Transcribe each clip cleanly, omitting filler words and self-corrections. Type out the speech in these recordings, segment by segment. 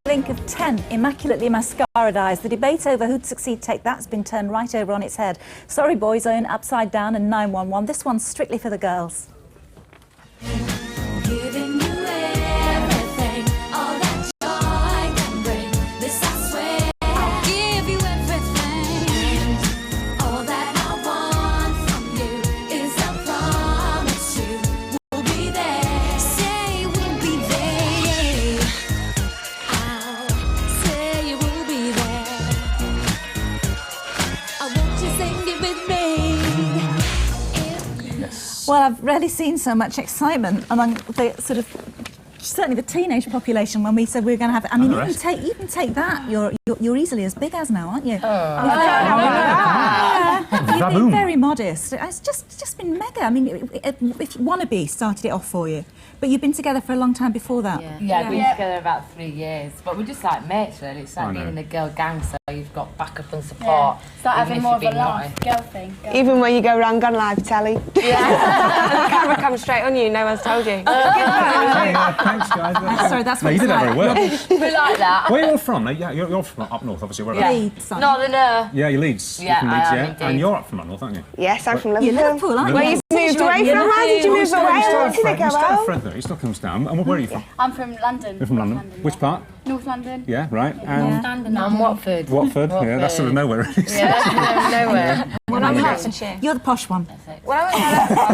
Link of 10 immaculately mascaraed eyes. The debate over who'd succeed take that's been turned right over on its head. Sorry Boys own Upside Down and 911. This one's strictly for the girls. Giving you everything, all that joy can bring. This I swear, I'll give you everything. All that I want from you is a promise you will be there. Say we'll be there. I'll say you will be there. I want you to sing it with me. Well, I've rarely seen so much excitement among the sort of, certainly the teenage population when we said we were going to have it. I mean, you can take that. You're easily as big as now, aren't you? You've been very modest. It's just been mega. I mean, if Wannabe started it off for you, but you've been together for a long time before that. Yeah, we've been together about 3 years, but we're just like mates, really. It's like being in a girl gang, so you've got backup and support. It's like having more of a laugh, girl thing. Even when you go round on live telly. Yeah. And the camera comes straight on you, no one's told you. Thanks, guys. Sorry, that's no, what you did that very well. We like that. Where are you all from? Yeah, you're from up north, obviously. Where are you? Leeds. Northerner. Yeah, you're Leeds. Yeah, you're from Leeds, I am yeah. indeed. And you're up from up north, aren't you? Yes, I'm from Liverpool. You're Liverpool, aren't you? Where you moved away from? Why did you move away? I wanted to go You still have out. friends though. He still comes down. And where are you from? I'm from London. You're from London. Which part? North London. Yeah, right. And I'm Watford. Watford. Yeah, that's sort of nowhere. Yeah, that's nowhere. Well, I'm Hertfordshire. You're the posh one. Well,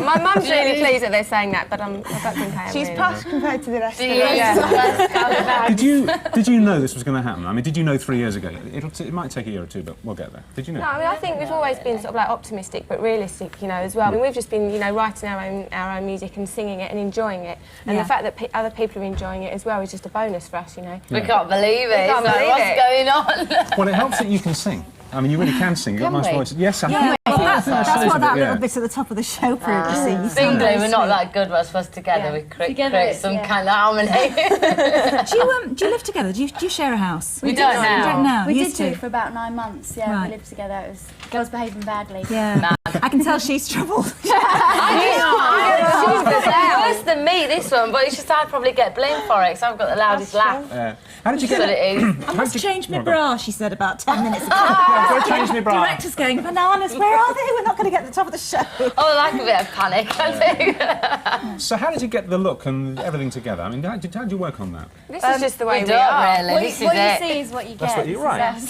my mum's really pleased that they're saying that, but I don't think I am. She's posh compared to the rest of us. Yeah. Did you know this was going to happen? I mean, did you know 3 years ago? It might take a year or two, but we'll get there. Did you know? No, I mean, I think we've always been sort of like optimistic, but realistic, you know, as well. I mean, we've just been, you know, writing our own music and singing it and enjoying it, and the fact that other people are enjoying it as well is just a bonus for us, you know. We can't believe it. We can't believe What's it. going on? Well, it helps that you can sing. I mean, you really can sing. You've got nice we? voice. Yes, I Yeah, think. well, that's what that yeah. little bit at the top of the show proved, you see. You sound Singly, very we're not sweet. that good, but us together we create some yeah. kind of harmony. Do you live together? Do you share a house? We don't now. You don't now. We Used did to. do for about 9 months, yeah. Right. We lived together. It was girls behaving badly. Yeah. I can tell she's troubled. She's worse than me, this one, but it's just I probably get blamed for it because I've got the loudest laugh. How did you That's what get it is. I must change my bra, she said about 10 minutes ago. Change me bra. Director's going, bananas, where are they? We're not going to get to the top of the show. Oh, I like a bit of panic, I think. So how did you get the look and everything together? I mean, how did you work on that? This is just the way We we don't are. really. What This you is it. see is what you That's get. what you're right.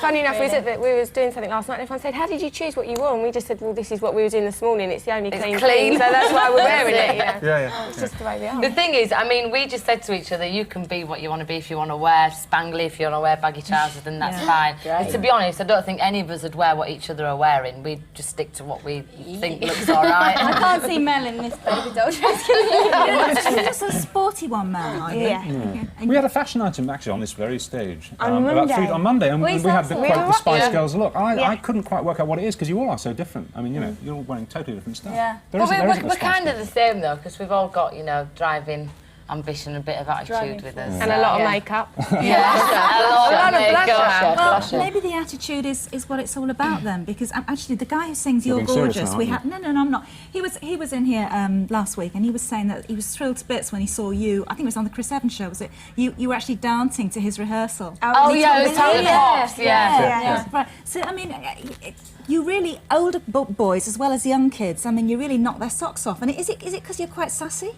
Funny enough, we was doing something last night and everyone said, how did you choose what you wore? And we just said, well, this is what we were doing this morning. It's the only clean thing, so that's why we're wearing it, you know. Yeah. It's just the way we are. The thing is, I mean, we just said to each other, you can be what you want to be. If you want to wear spangly, if you want to wear baggy trousers, then that's fine. But to be honest, I don't think any of us would wear what each other are wearing. We just stick to what we think looks all right. I can't see Mel in this baby doll dress. You're just a sporty one, man, aren't you? Yeah. We had a fashion item actually on this very stage. On about Monday. on Monday, and we had the, quite the Spice Girls look. I Yeah. couldn't quite work out what it is because you all are so different. I mean, you know, you're all wearing totally different stuff. Yeah. There isn't a We're Spice kind of Girls. the same though, because we've all got, you know, driving ambition, a bit of attitude with us. And a lot of makeup. Yeah, a lot of makeup. Well, maybe the attitude is what it's all about then, because actually the guy who sings You're "You're being serious Gorgeous," now, we aren't had no, I'm not. He was in here last week, and he was saying that he was thrilled to bits when he saw you. I think it was on the Chris Evans show. Was it you? You were actually dancing to his rehearsal. Oh yeah, it was Tony Pops, yeah. Right. So I mean, you really older boys as well as young kids. I mean, you really knock their socks off. And is it because you're quite sassy?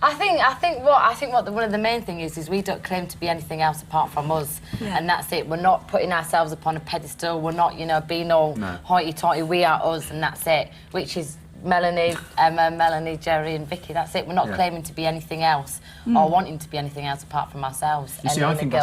I think what one of the main things is we don't claim to be anything else apart from us, and that's it. We're not putting ourselves upon a pedestal. We're not, you know, being all hoity-toity. We are us, and that's it. Which is Melanie, Emma, Melanie, Jerry, and Vicky. That's it. We're not claiming to be anything else or wanting to be anything else apart from ourselves. You see, I think you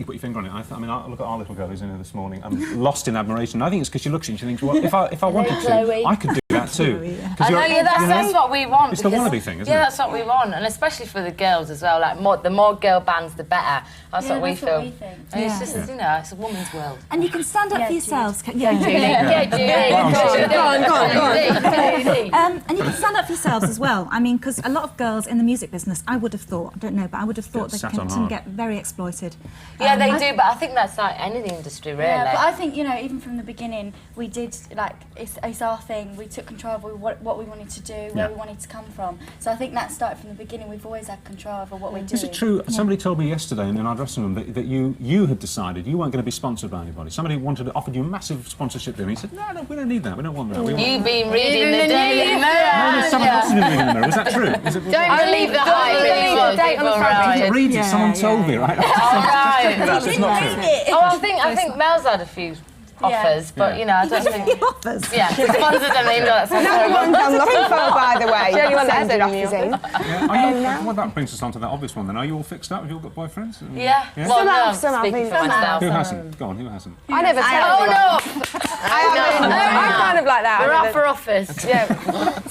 put your finger on it. I mean, I look at our little girl who's in here this morning. I'm lost in admiration. I think it's because she looks at you and she thinks, well, if I wanted to, I could do that too. I know, that's what we want. It's the wannabe thing, isn't it? Yeah, that's what we want, and especially for the girls as well. Like the more girl bands, the better. That's what we feel. What we think. And it's just, you know, it's a woman's world. And you can stand up for yourselves. Go on. And you can stand up for yourselves as well. I mean, because a lot of girls in the music business, I would have thought, I don't know, but I would have thought they can get very exploited. Yeah, they do, but I think that's like any industry, really. Yeah, but I think, you know, even from the beginning, we did, like, it's our thing. We took control over what we wanted to do, where we wanted to come from. So I think that started from the beginning. We've always had control over what we're doing. Is it true? Somebody told me yesterday in our dressing room that you had decided you weren't going to be sponsored by anybody. Somebody offered you a massive sponsorship deal. And you said, no, we don't need that. We don't want that. You've been reading the Daily Mirror. No, someone else has been reading the Mirror. Is that true? Don't believe the hype. believe the date on the front. I didn't read it. Someone told me, right? That's not true. Oh, I think Mel's had a few offers, but you know, I don't think. Offers. Yeah, sponsored them, even though that sounds Another terrible. one I'm looking for, by the way. The only one that has offers in. Well, that brings us on to that obvious one then. Are you all fixed up? Have you all got boyfriends? Yeah. Yeah? Well, no, Some have speaking been. for myself. Who hasn't? Go on, who hasn't? I never tell Oh anyone. no! I'm kind of like that. We're I up never- for office. Yeah.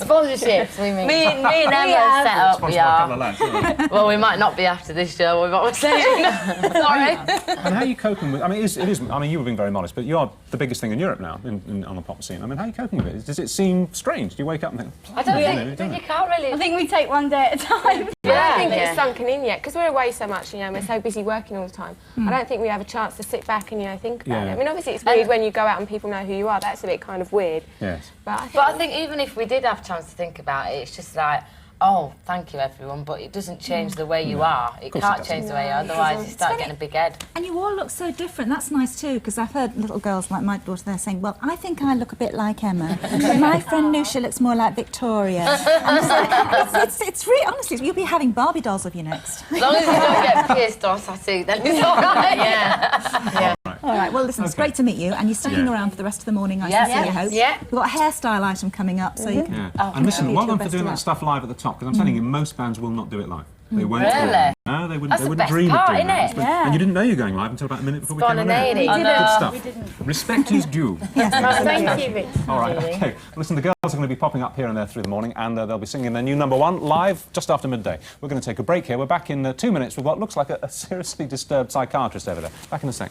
Sponsorships, we mean. Me and Emma set up, Sponsored we by a couple are. of lads, all right. Well, we might not be after this show, we might be saying. Sorry. And how are you coping with? I mean, it is. I mean, you were being very modest, but you are the biggest thing in Europe now on the pop scene. I mean, how are you coping with it? Does it seem strange? Do you wake up and think? I don't think you can't really. I think we take one day at a time. I don't think Yeah. it's sunken in yet because we're away so much, you know, we're so busy working all the time. I don't think we have a chance to sit back and, you know, think about it. I mean, obviously it's weird when you go out and people know who you are. That's a bit kind of weird. Yes. But But I think even if we did have a chance to think about it, it's just like, oh, thank you everyone, but it doesn't change the way you are. It course it can't doesn't. change the way you are, otherwise you start getting a big head. And you all look so different. That's nice too, because I've heard little girls like my daughter there saying, well, I think I look a bit like Emma, but my friend Nusha looks more like Victoria. And it's like, it's really, honestly, you'll be having Barbie dolls of you next. As long as you don't get pierced or tattooed, then it's all right. Yeah. All right, well, listen, it's great to meet you, and you're sticking around for the rest of the morning, I Yeah. sincerely hope. Yeah. We've got a hairstyle item coming up, so you can... Yeah. And listen, well to your done for best doing of that luck. stuff live at the top, because I'm telling you, most bands will not do it live. They won't do Really? it. No, they wouldn't. That's They the wouldn't best dream part, of doing that. innit? And you didn't know you were going live until about a minute before we came on air. Spontaneity. I Good know. stuff. Respect is due. Thank you, Rich. All right, okay. Listen, the girls are going to be popping up here and there through the morning, and they'll be singing their new #1 live just after midday. We're going to take a break here. We're back in 2 minutes with what looks like a seriously disturbed psychiatrist over there. Back in a sec.